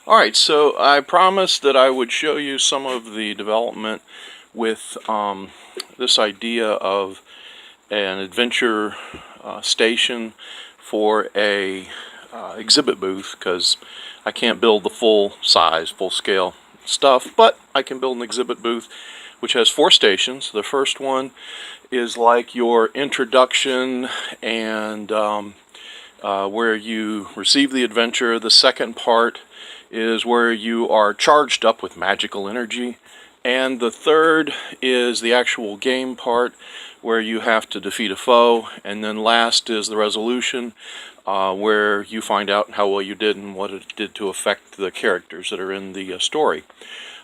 Alright, so I promised that I would show you some of the development with this idea of an adventure station for a exhibit booth, because I can't build the full size, full scale stuff, but I can build an exhibit booth which has 4 stations. The first one is like your introduction and where you receive the adventure. The second part is where you are charged up with magical energy, and the third is the actual game part where you have to defeat a foe, and then last is the resolution where you find out how well you did and what it did to affect the characters that are in the story.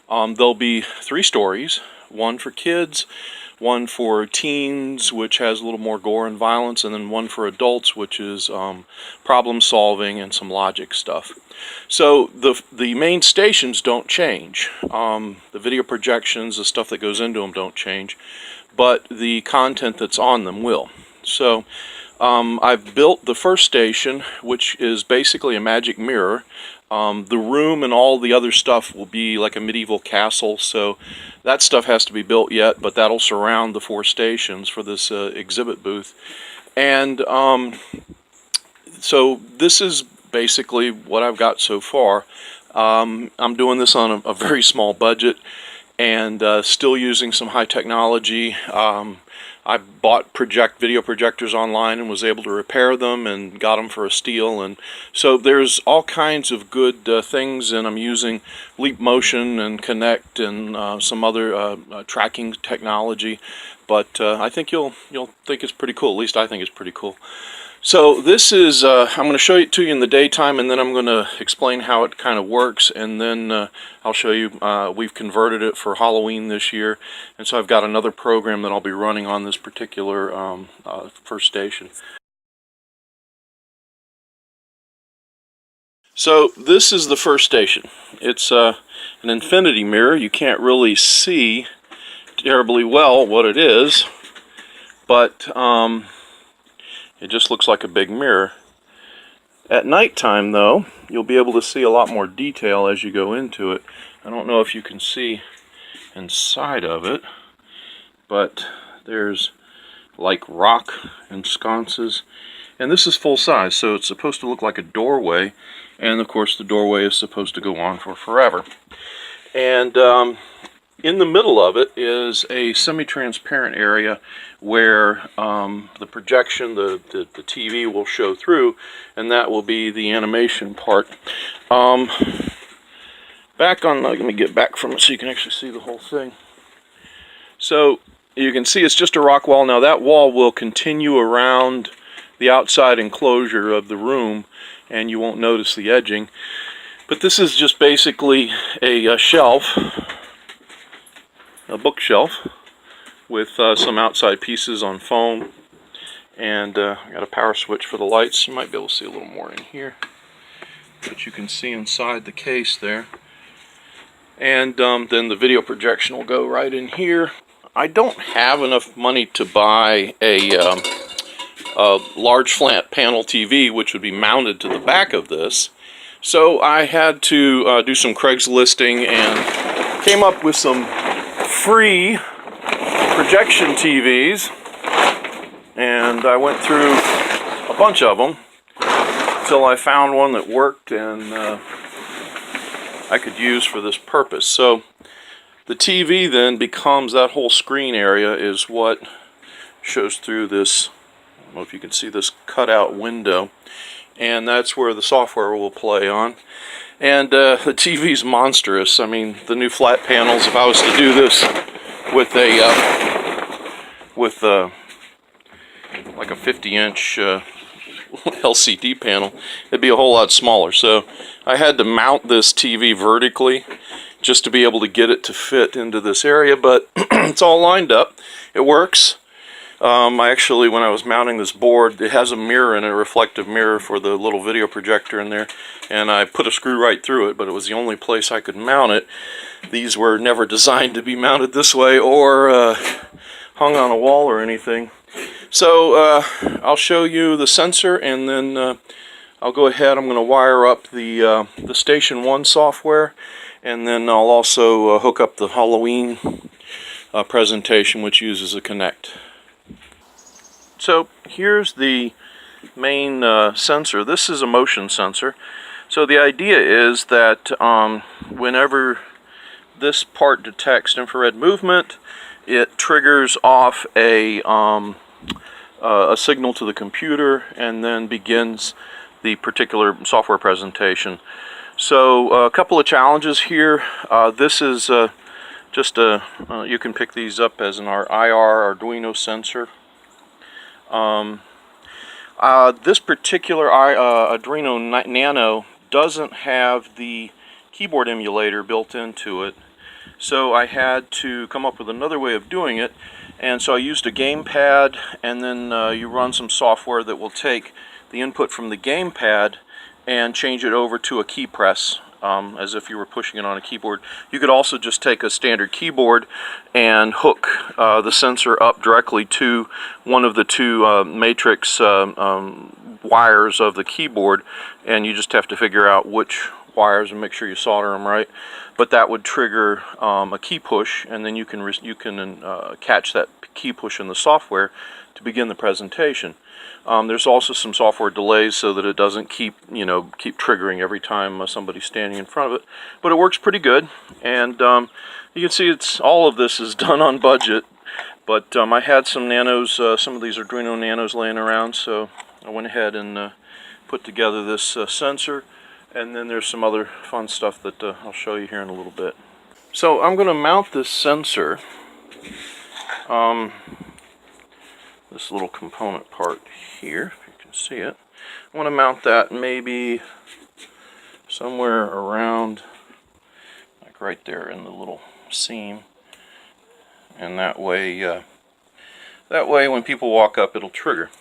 There'll be 3 stories, one for kids, one for teens, which has a little more gore and violence, and then one for adults, which is problem solving and some logic stuff. So the main stations don't change. The video projections, the stuff that goes into them don't change, but the content that's on them will. So I've built the first station, which is basically a magic mirror. The room and all the other stuff will be like a medieval castle, so that stuff has to be built yet, but that'll surround the 4 stations for this exhibit booth. And so this is basically what I've got so far. I'm doing this on a very small budget and still using some high technology. I bought video projectors online and was able to repair them and got them for a steal, and so there's all kinds of good things, and I'm using Leap Motion and Connect and some other tracking technology, but I think you'll think it's pretty cool. At least I think it's pretty cool. So this is, I'm going to show it to you in the daytime, and then I'm going to explain how it kind of works, and then I'll show you, we've converted it for Halloween this year, and so I've got another program that I'll be running on this particular first station. So this is the first station. It's an infinity mirror. You can't really see terribly well what it is, but it just looks like a big mirror. At nighttime, though, you'll be able to see a lot more detail as you go into it. I don't know if you can see inside of it, but there's like rock and sconces. And this is full size, so it's supposed to look like a doorway. And of course, the doorway is supposed to go on for forever. And in the middle of it is a semi-transparent area where the projection, the TV will show through, and that will be the animation part. Back on, let me get back from it so you can actually see the whole thing. So you can see it's just a rock wall. Now that wall will continue around the outside enclosure of the room, and you won't notice the edging. But this is just basically a shelf, a bookshelf with some outside pieces on foam, and I got a power switch for the lights. You might be able to see a little more in here, but you can see inside the case there. And then the video projection will go right in here. I don't have enough money to buy a large flat panel TV, which would be mounted to the back of this, so I had to do some Craigslisting and came up with some free projection TVs, and I went through a bunch of them until I found one that worked and I could use for this purpose. So the TV then becomes, that whole screen area is what shows through this, I don't know if you can see this cutout window, and that's where the software will play on. And the TV's monstrous. I mean, the new flat panels, if I was to do this with like a 50-inch LCD panel, it'd be a whole lot smaller. So I had to mount this TV vertically just to be able to get it to fit into this area, but it's all lined up. It works. I actually, when I was mounting this board, it has a mirror in it, a reflective mirror for the little video projector in there, and I put a screw right through it, but it was the only place I could mount it. These were never designed to be mounted this way or hung on a wall or anything. So I'll show you the sensor, and then I'll go ahead, I'm going to wire up the Station 1 software, and then I'll also hook up the Halloween presentation, which uses a Connect. So here's the main sensor. This is a motion sensor. So the idea is that whenever this part detects infrared movement, it triggers off a signal to the computer and then begins the particular software presentation. So a couple of challenges here. This is just you can pick these up as an IR Arduino sensor. This particular Arduino Nano doesn't have the keyboard emulator built into it, so I had to come up with another way of doing it. And so I used a gamepad, and then you run some software that will take the input from the gamepad and change it over to a key press, as if you were pushing it on a keyboard. You could also just take a standard keyboard and hook the sensor up directly to one of the two matrix wires of the keyboard, and you just have to figure out which wires and make sure you solder them right. But that would trigger a key push, and then you can catch that key push in the software to begin the presentation. There's also some software delays so that it doesn't keep triggering every time somebody's standing in front of it. But it works pretty good, and you can see all of this is done on budget. But I had some nanos, some of these Arduino nanos laying around, so I went ahead and put together this sensor. And then there's some other fun stuff that I'll show you here in a little bit. So I'm going to mount this sensor, this little component part here, if you can see it. I want to mount that maybe somewhere around, like right there in the little seam. And that way when people walk up, it'll trigger.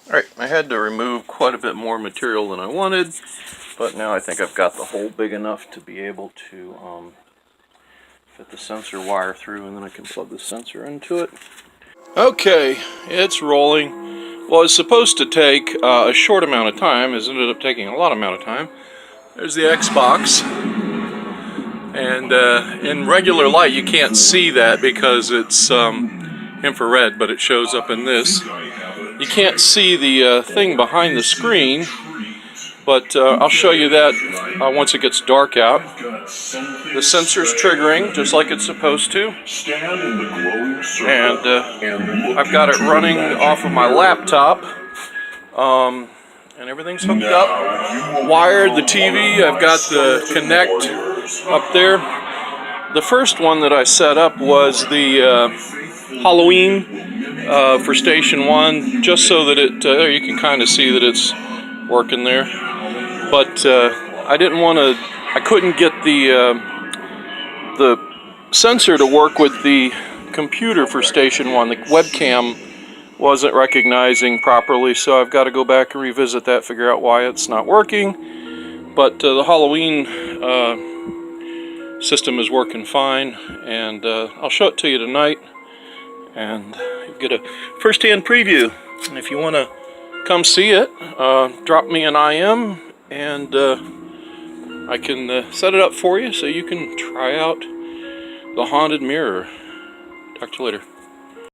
Alright, I had to remove quite a bit more material than I wanted, but now I think I've got the hole big enough to be able to fit the sensor wire through, and then I can plug the sensor into it. Okay, it's rolling. Well, it's supposed to take a short amount of time. It ended up taking a lot amount of time. There's the Xbox, and in regular light you can't see that because it's infrared, but it shows up in this. You can't see the thing behind the screen, but I'll show you that once it gets dark out. The sensor's triggering just like it's supposed to, and I've got it running off of my laptop, and everything's hooked up, wired, the TV, I've got the Connect up there. The first one that I set up was the Halloween for Station 1, just so that there you can kind of see that it's working there. But I couldn't get the sensor to work with the computer for Station 1. The webcam wasn't recognizing properly, so I've got to go back and revisit that, figure out why it's not working. But the Halloween system is working fine, and I'll show it to you tonight, and you get a first-hand preview. And if you want to come see it, drop me an IM, and I can set it up for you so you can try out the haunted mirror. Talk to you later.